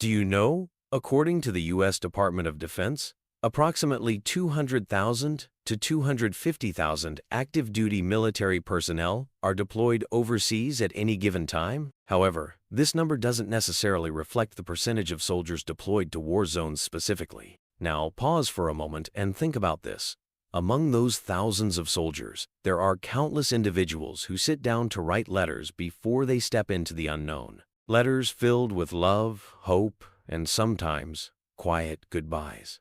Do you know, according to the U.S. Department of Defense, approximately 200,000 to 250,000 active duty military personnel are deployed overseas at any given time? However, this number doesn't necessarily reflect the percentage of soldiers deployed to war zones specifically. Now, pause for a moment and think about this. Among those thousands of soldiers, there are countless individuals who sit down to write letters before they step into the unknown. Letters filled with love, hope, and sometimes quiet goodbyes.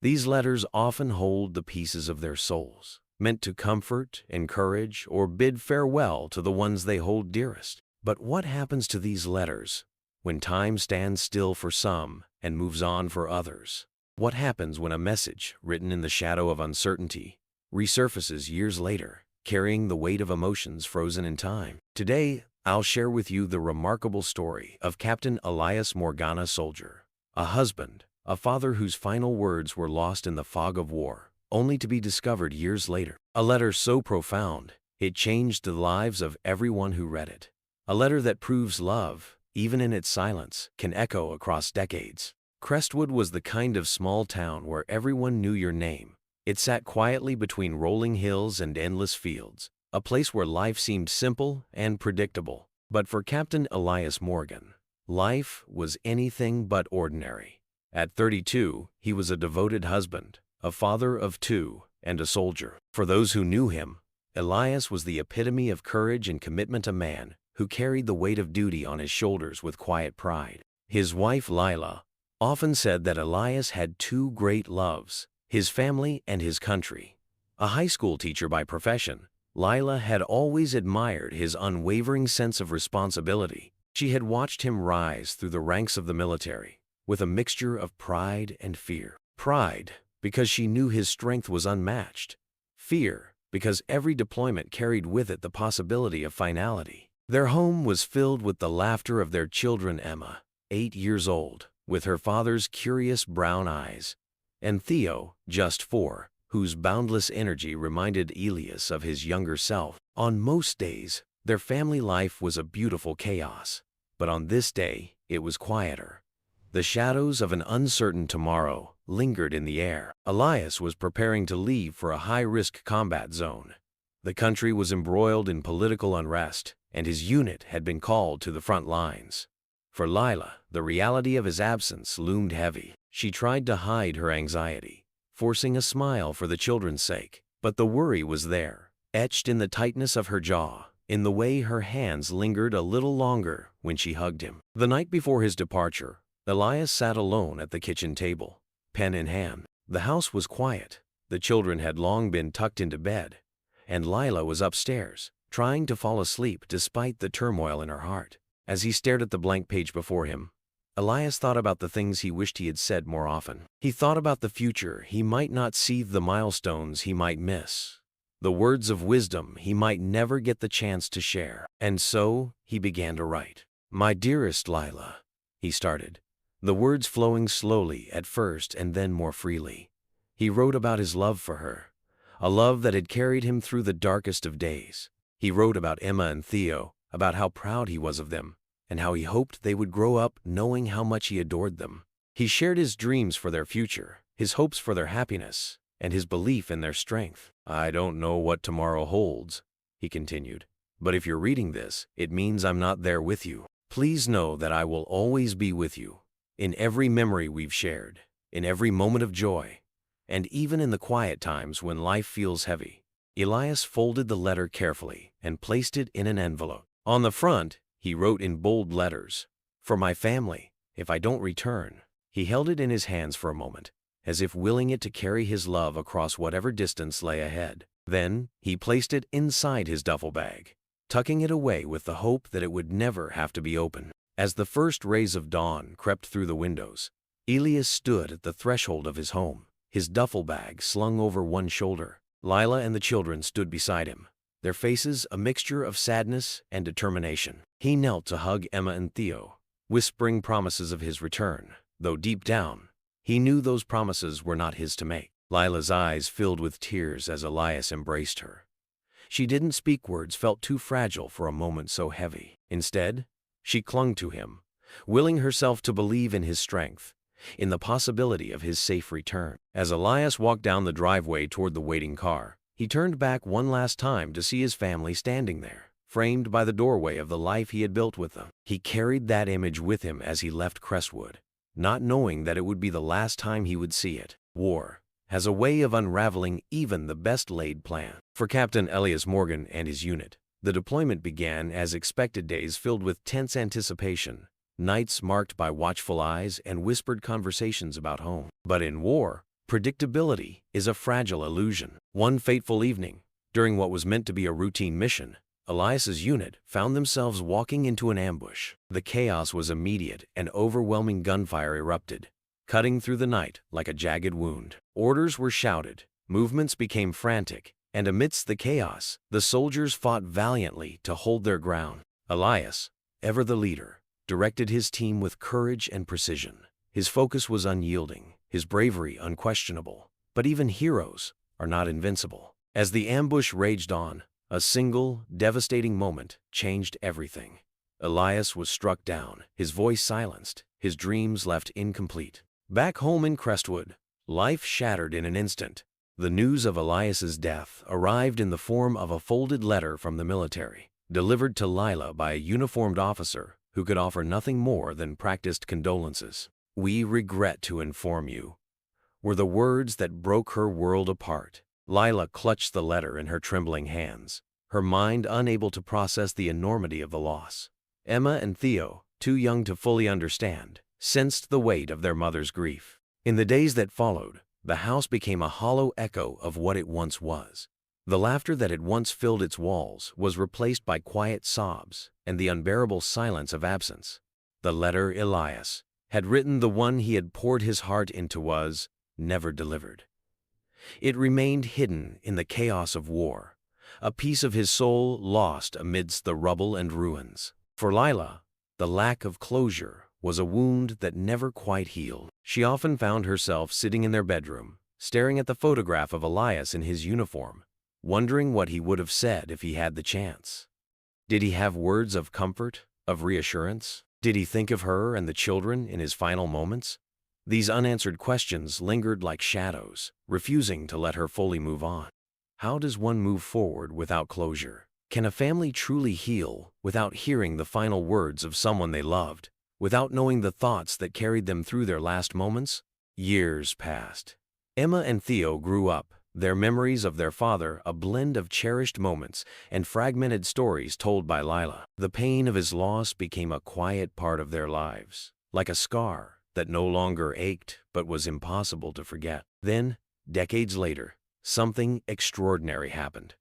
These letters often hold the pieces of their souls, meant to comfort, encourage, or bid farewell to the ones they hold dearest. But what happens to these letters when time stands still for some and moves on for others? What happens when a message, written in the shadow of uncertainty, resurfaces years later, carrying the weight of emotions frozen in time? Today, I'll share with you the remarkable story of Captain Elias Morgan, a soldier, a husband, a father whose final words were lost in the fog of war, only to be discovered years later. A letter so profound, it changed the lives of everyone who read it. A letter that proves love, even in its silence, can echo across decades. Crestwood was the kind of small town where everyone knew your name. It sat quietly between rolling hills and endless fields, a place where life seemed simple and predictable. But for Captain Elias Morgan, life was anything but ordinary. At 32, he was a devoted husband, a father of two, and a soldier. For those who knew him, Elias was the epitome of courage and commitment, a man who carried the weight of duty on his shoulders with quiet pride. His wife, Lila, often said that Elias had two great loves, his family and his country. A high school teacher by profession, Lila had always admired his unwavering sense of responsibility. She had watched him rise through the ranks of the military with a mixture of pride and fear. Pride, because she knew his strength was unmatched. Fear, because every deployment carried with it the possibility of finality. Their home was filled with the laughter of their children, Emma, 8 years old, with her father's curious brown eyes, and Theo, just 4, whose boundless energy reminded Elias of his younger self. On most days, their family life was a beautiful chaos, but on this day, it was quieter. The shadows of an uncertain tomorrow lingered in the air. Elias was preparing to leave for a high-risk combat zone. The country was embroiled in political unrest, and his unit had been called to the front lines. For Lila, the reality of his absence loomed heavy. She tried to hide her anxiety, forcing a smile for the children's sake. But the worry was there, etched in the tightness of her jaw, in the way her hands lingered a little longer when she hugged him. The night before his departure, Elias sat alone at the kitchen table, pen in hand. The house was quiet. The children had long been tucked into bed, and Lila was upstairs, trying to fall asleep despite the turmoil in her heart. As he stared at the blank page before him, Elias thought about the things he wished he had said more often. He thought about the future he might not see, the milestones he might miss, the words of wisdom he might never get the chance to share. And so he began to write. "My dearest Lila," he started, the words flowing slowly at first and then more freely. He wrote about his love for her, a love that had carried him through the darkest of days. He wrote about Emma and Theo, about how proud he was of them, and how he hoped they would grow up knowing how much he adored them. He shared his dreams for their future, his hopes for their happiness, and his belief in their strength. "I don't know what tomorrow holds," he continued, "but if you're reading this, it means I'm not there with you. Please know that I will always be with you, in every memory we've shared, in every moment of joy, and even in the quiet times when life feels heavy." Elias folded the letter carefully and placed it in an envelope. On the front, he wrote in bold letters, "For my family, if I don't return." He held it in his hands for a moment, as if willing it to carry his love across whatever distance lay ahead. Then, he placed it inside his duffel bag, tucking it away with the hope that it would never have to be opened. As the first rays of dawn crept through the windows, Elias stood at the threshold of his home, his duffel bag slung over one shoulder. Lila and the children stood beside him, their faces a mixture of sadness and determination. He knelt to hug Emma and Theo, whispering promises of his return, though deep down, he knew those promises were not his to make. Lila's eyes filled with tears as Elias embraced her. She didn't speak, words felt too fragile for a moment so heavy. Instead, she clung to him, willing herself to believe in his strength, in the possibility of his safe return. As Elias walked down the driveway toward the waiting car, he turned back one last time to see his family standing there, framed by the doorway of the life he had built with them. He carried that image with him as he left Crestwood, not knowing that it would be the last time he would see it. War has a way of unraveling even the best-laid plan. For Captain Elias Morgan and his unit, the deployment began as expected, days filled with tense anticipation, nights marked by watchful eyes and whispered conversations about home. But in war, predictability is a fragile illusion. One fateful evening, during what was meant to be a routine mission, Elias's unit found themselves walking into an ambush. The chaos was immediate and overwhelming gunfire erupted, cutting through the night like a jagged wound. Orders were shouted, movements became frantic, and amidst the chaos, the soldiers fought valiantly to hold their ground. Elias, ever the leader, directed his team with courage and precision. His focus was unyielding, his bravery unquestionable. But even heroes are not invincible. As the ambush raged on, a single, devastating moment changed everything. Elias was struck down, his voice silenced, his dreams left incomplete. Back home in Crestwood, life shattered in an instant. The news of Elias's death arrived in the form of a folded letter from the military, delivered to Lila by a uniformed officer who could offer nothing more than practiced condolences. "We regret to inform you," were the words that broke her world apart. Lila clutched the letter in her trembling hands, her mind unable to process the enormity of the loss. Emma and Theo, too young to fully understand, sensed the weight of their mother's grief. In the days that followed, the house became a hollow echo of what it once was. The laughter that had once filled its walls was replaced by quiet sobs and the unbearable silence of absence. The letter Elias had written, the one he had poured his heart into, was never delivered. It remained hidden in the chaos of war, a piece of his soul lost amidst the rubble and ruins. For Lila, the lack of closure was a wound that never quite healed. She often found herself sitting in their bedroom, staring at the photograph of Elias in his uniform, wondering what he would have said if he had the chance. Did he have words of comfort, of reassurance? Did he think of her and the children in his final moments? These unanswered questions lingered like shadows, refusing to let her fully move on. How does one move forward without closure? Can a family truly heal without hearing the final words of someone they loved, without knowing the thoughts that carried them through their last moments? Years passed. Emma and Theo grew up, their memories of their father a blend of cherished moments and fragmented stories told by Lila. The pain of his loss became a quiet part of their lives, like a scar that no longer ached but was impossible to forget. Then, decades later, something extraordinary happened.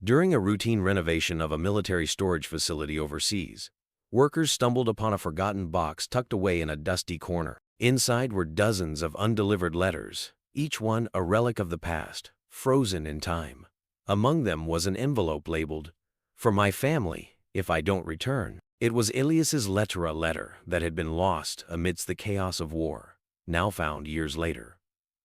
During a routine renovation of a military storage facility overseas, workers stumbled upon a forgotten box tucked away in a dusty corner. Inside were dozens of undelivered letters, each one a relic of the past, frozen in time. Among them was an envelope labeled, "For my family, if I don't return." It was Elias's letter that had been lost amidst the chaos of war, now found years later.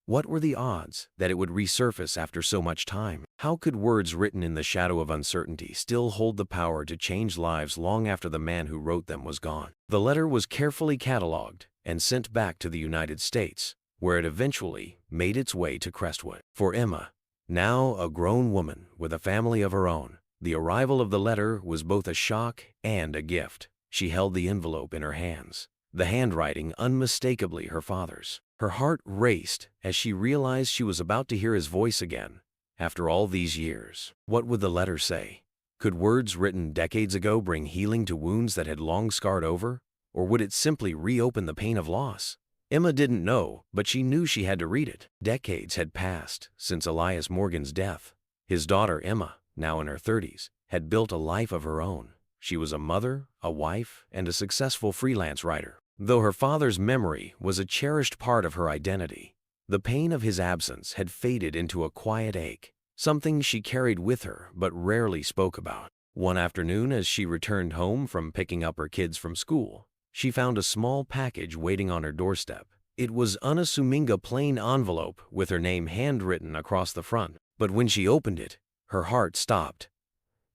What were the odds that it would resurface after so much time? How could words written in the shadow of uncertainty still hold the power to change lives long after the man who wrote them was gone? The letter was carefully cataloged and sent back to the United States, where it eventually made its way to Crestwood. For Emma, now a grown woman with a family of her own, the arrival of the letter was both a shock and a gift. She held the envelope in her hands, the handwriting unmistakably her father's. Her heart raced as she realized she was about to hear his voice again, after all these years. What would the letter say? Could words written decades ago bring healing to wounds that had long scarred over? Or would it simply reopen the pain of loss? Emma didn't know, but she knew she had to read it. Decades had passed since Elias Morgan's death. His daughter Emma, now in her 30s, had built a life of her own. She was a mother, a wife, and a successful freelance writer. Though her father's memory was a cherished part of her identity, the pain of his absence had faded into a quiet ache, something she carried with her but rarely spoke about. One afternoon, as she returned home from picking up her kids from school, she found a small package waiting on her doorstep. It was unassuming, a plain envelope with her name handwritten across the front. But when she opened it, her heart stopped.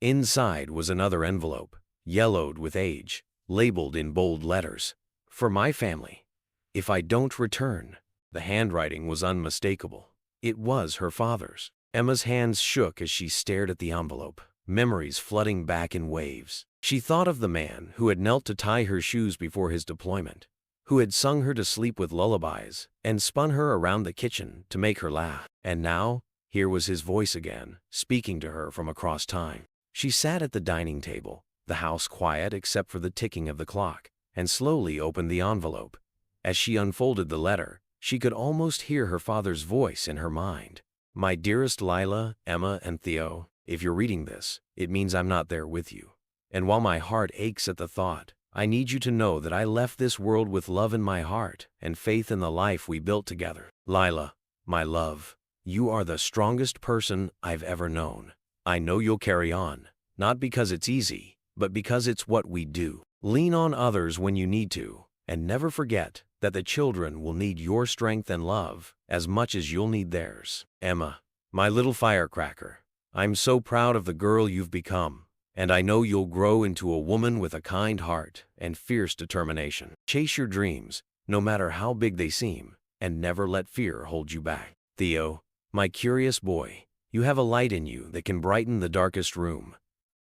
Inside was another envelope, yellowed with age, labeled in bold letters, For my family. If I don't return. The handwriting was unmistakable. It was her father's. Emma's hands shook as she stared at the envelope, memories flooding back in waves. She thought of the man who had knelt to tie her shoes before his deployment, who had sung her to sleep with lullabies and spun her around the kitchen to make her laugh. And now, here was his voice again, speaking to her from across time. She sat at the dining table, the house quiet except for the ticking of the clock, and slowly opened the envelope. As she unfolded the letter, she could almost hear her father's voice in her mind. My dearest Lila, Emma, and Theo, if you're reading this, it means I'm not there with you. And while my heart aches at the thought, I need you to know that I left this world with love in my heart and faith in the life we built together. Lila, my love, you are the strongest person I've ever known. I know you'll carry on, not because it's easy, but because it's what we do. Lean on others when you need to, and never forget that the children will need your strength and love as much as you'll need theirs. Emma, my little firecracker, I'm so proud of the girl you've become, and I know you'll grow into a woman with a kind heart and fierce determination. Chase your dreams, no matter how big they seem, and never let fear hold you back. Theo, my curious boy, you have a light in you that can brighten the darkest room.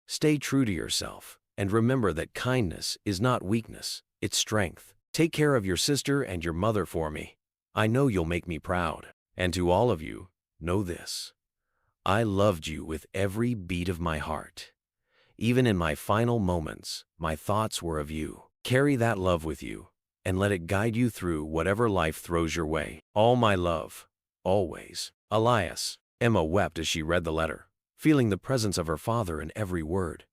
Stay true to yourself, and remember that kindness is not weakness, it's strength. Take care of your sister and your mother for me. I know you'll make me proud. And to all of you, know this. I loved you with every beat of my heart. Even in my final moments, my thoughts were of you. Carry that love with you, and let it guide you through whatever life throws your way. All my love, always. Elias. Emma wept as she read the letter, feeling the presence of her father in every word.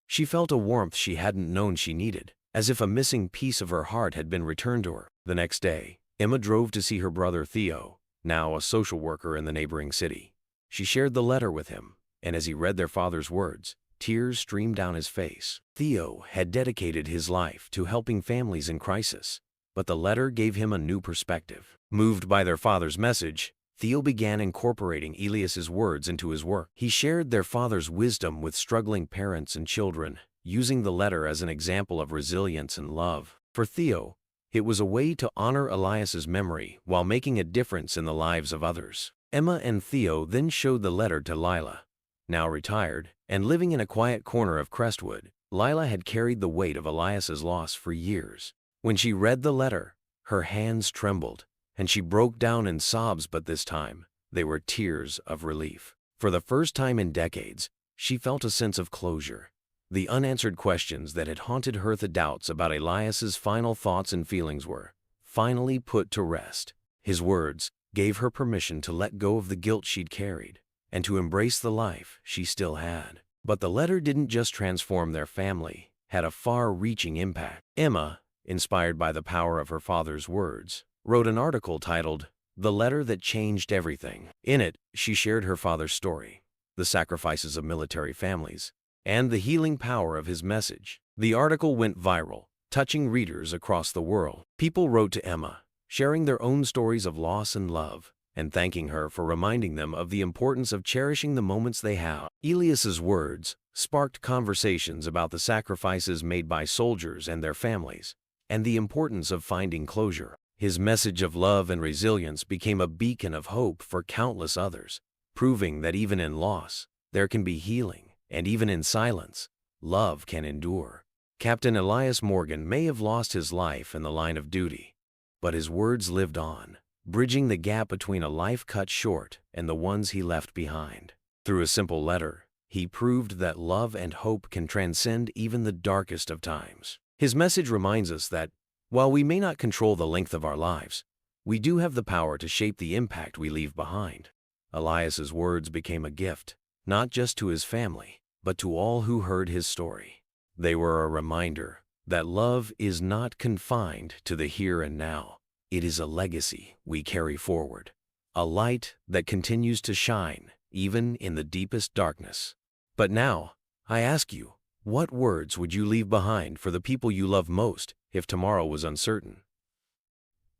She felt a warmth she hadn't known she needed, as if a missing piece of her heart had been returned to her. The next day, Emma drove to see her brother Theo, now a social worker in the neighboring city. She shared the letter with him, and as he read their father's words, tears streamed down his face. Theo had dedicated his life to helping families in crisis, but the letter gave him a new perspective. Moved by their father's message, Theo began incorporating Elias's words into his work. He shared their father's wisdom with struggling parents and children, using the letter as an example of resilience and love. For Theo, it was a way to honor Elias's memory while making a difference in the lives of others. Emma and Theo then showed the letter to Lila. Now retired, and living in a quiet corner of Crestwood, Lila had carried the weight of Elias's loss for years. When she read the letter, her hands trembled, and she broke down in sobs, but this time, they were tears of relief. For the first time in decades, she felt a sense of closure. The unanswered questions that had haunted her, the doubts about Elias's final thoughts and feelings were finally put to rest. His words gave her permission to let go of the guilt she'd carried and to embrace the life she still had. But the letter didn't just transform their family, had a far-reaching impact. Emma, inspired by the power of her father's words, wrote an article titled, "The Letter That Changed Everything." In it, she shared her father's story, the sacrifices of military families, and the healing power of his message. The article went viral, touching readers across the world. People wrote to Emma, sharing their own stories of loss and love, and thanking her for reminding them of the importance of cherishing the moments they have. Elias's words sparked conversations about the sacrifices made by soldiers and their families, and the importance of finding closure. His message of love and resilience became a beacon of hope for countless others, proving that even in loss, there can be healing, and even in silence, love can endure. Captain Elias Morgan may have lost his life in the line of duty, but his words lived on, bridging the gap between a life cut short and the ones he left behind. Through a simple letter, he proved that love and hope can transcend even the darkest of times. His message reminds us that, while we may not control the length of our lives, we do have the power to shape the impact we leave behind. Elias's words became a gift, not just to his family, but to all who heard his story. They were a reminder that love is not confined to the here and now. It is a legacy we carry forward, a light that continues to shine even in the deepest darkness. But now, I ask you, what words would you leave behind for the people you love most if tomorrow was uncertain?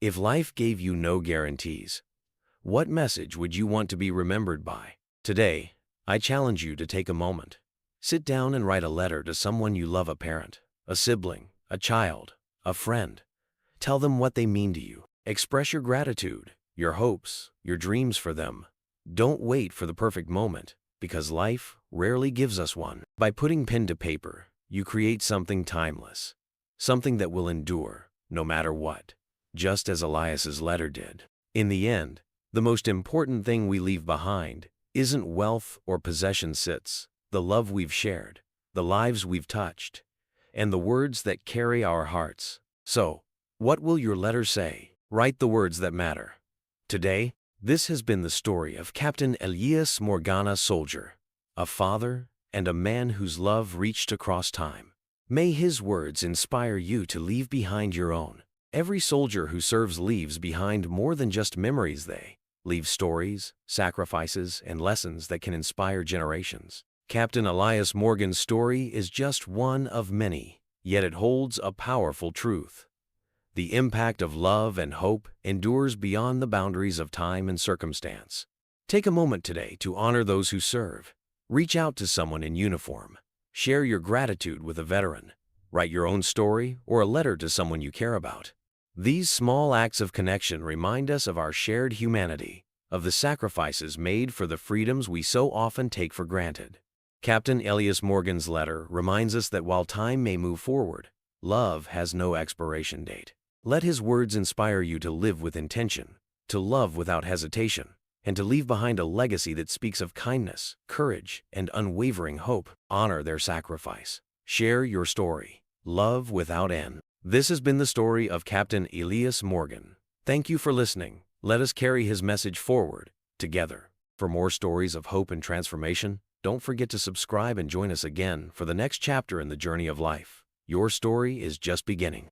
If life gave you no guarantees, what message would you want to be remembered by? Today, I challenge you to take a moment. Sit down and write a letter to someone you love, a parent, a sibling, a child, a friend. Tell them what they mean to you. Express your gratitude, your hopes, your dreams for them. Don't wait for the perfect moment, because life rarely gives us one. By putting pen to paper, you create something timeless, something that will endure, no matter what, just as Elias's letter did. In the end, the most important thing we leave behind isn't wealth or possessions, it's the love we've shared, the lives we've touched, and the words that carry our hearts. So, what will your letter say? Write the words that matter. Today, this has been the story of Captain Elias Morgan, a soldier, a father, and a man whose love reached across time. May his words inspire you to leave behind your own. Every soldier who serves leaves behind more than just memories. They leave stories, sacrifices, and lessons that can inspire generations. Captain Elias Morgan's story is just one of many, yet it holds a powerful truth. The impact of love and hope endures beyond the boundaries of time and circumstance. Take a moment today to honor those who serve. Reach out to someone in uniform. Share your gratitude with a veteran. Write your own story or a letter to someone you care about. These small acts of connection remind us of our shared humanity, of the sacrifices made for the freedoms we so often take for granted. Captain Elias Morgan's letter reminds us that while time may move forward, love has no expiration date. Let his words inspire you to live with intention, to love without hesitation, and to leave behind a legacy that speaks of kindness, courage, and unwavering hope. Honor their sacrifice. Share your story. Love without end. This has been the story of Captain Elias Morgan. Thank you for listening. Let us carry his message forward, together. For more stories of hope and transformation, don't forget to subscribe and join us again for the next chapter in the journey of life. Your story is just beginning.